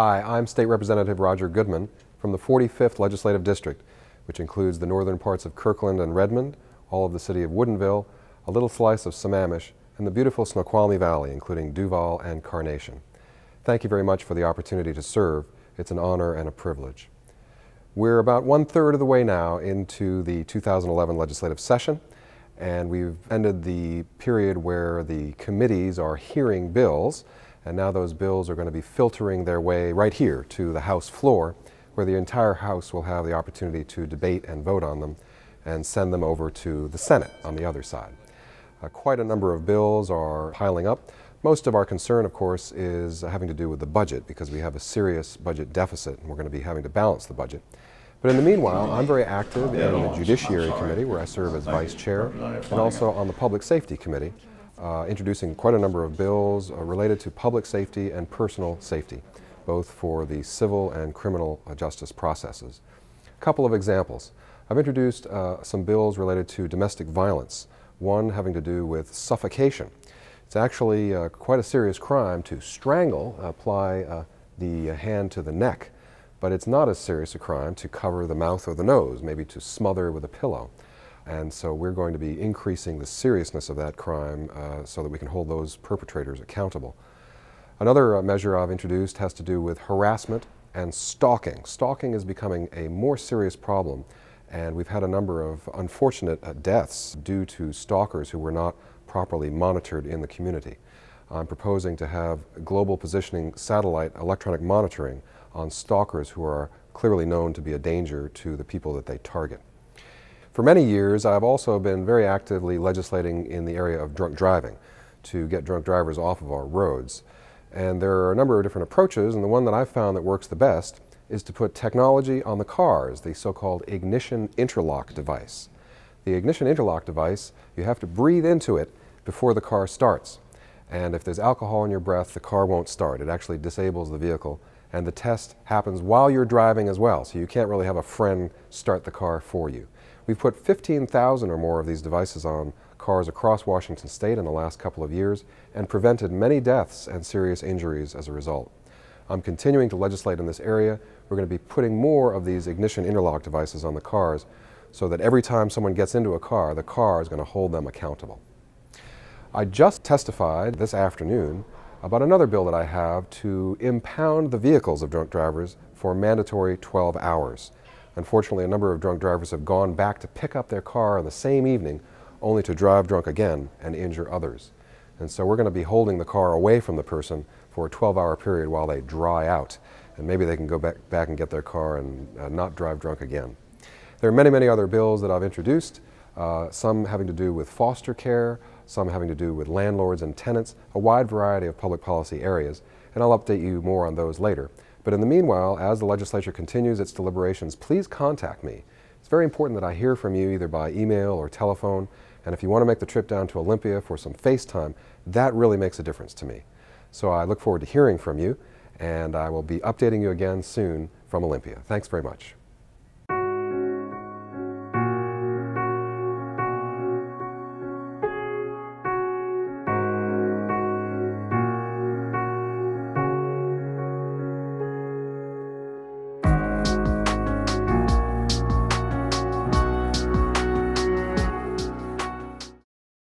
Hi, I'm State Representative Roger Goodman from the 45th Legislative District, which includes the northern parts of Kirkland and Redmond, all of the city of Woodinville, a little slice of Sammamish, and the beautiful Snoqualmie Valley, including Duval and Carnation. Thank you very much for the opportunity to serve. It's an honor and a privilege. We're about 1/3 of the way now into the 2011 legislative session, and we've ended the period where the committees are hearing bills, and now those bills are going to be filtering their way right here to the House floor, where the entire House will have the opportunity to debate and vote on them and send them over to the Senate on the other side. Quite a number of bills are piling up. Most of our concern, of course, is having to do with the budget, because we have a serious budget deficit and we're going to be having to balance the budget. But in the meanwhile, I'm very active in the Judiciary Committee, where I serve as Vice Chair, and also on the Public Safety Committee, introducing quite a number of bills related to public safety and personal safety, both for the civil and criminal justice processes. A couple of examples. I've introduced some bills related to domestic violence, one having to do with suffocation. It's actually quite a serious crime to strangle, apply the hand to the neck, but it's not as serious a crime to cover the mouth or the nose, maybe to smother with a pillow. And so we're going to be increasing the seriousness of that crime so that we can hold those perpetrators accountable. Another measure I've introduced has to do with harassment and stalking. Stalking is becoming a more serious problem, and we've had a number of unfortunate deaths due to stalkers who were not properly monitored in the community. I'm proposing to have global positioning satellite electronic monitoring on stalkers who are clearly known to be a danger to the people that they target. For many years, I've also been very actively legislating in the area of drunk driving to get drunk drivers off of our roads. And there are a number of different approaches, and the one that I've found that works the best is to put technology on the cars, the so-called ignition interlock device. The ignition interlock device, you have to breathe into it before the car starts. And if there's alcohol in your breath, the car won't start. It actually disables the vehicle, and the test happens while you're driving as well, so you can't really have a friend start the car for you. We've put 15,000 or more of these devices on cars across Washington State in the last couple of years and prevented many deaths and serious injuries as a result. I'm continuing to legislate in this area. We're going to be putting more of these ignition interlock devices on the cars so that every time someone gets into a car, the car is going to hold them accountable. I just testified this afternoon about another bill that I have to impound the vehicles of drunk drivers for mandatory 12 hours. Unfortunately, a number of drunk drivers have gone back to pick up their car the same evening only to drive drunk again and injure others. And so we're going to be holding the car away from the person for a 12-hour period while they dry out, and maybe they can go back and get their car and not drive drunk again. There are many, many other bills that I've introduced, some having to do with foster care, some having to do with landlords and tenants, a wide variety of public policy areas, and I'll update you more on those later. But in the meanwhile, as the legislature continues its deliberations, please contact me. It's very important that I hear from you either by email or telephone, and if you want to make the trip down to Olympia for some FaceTime, that really makes a difference to me. So I look forward to hearing from you, and I will be updating you again soon from Olympia. Thanks very much.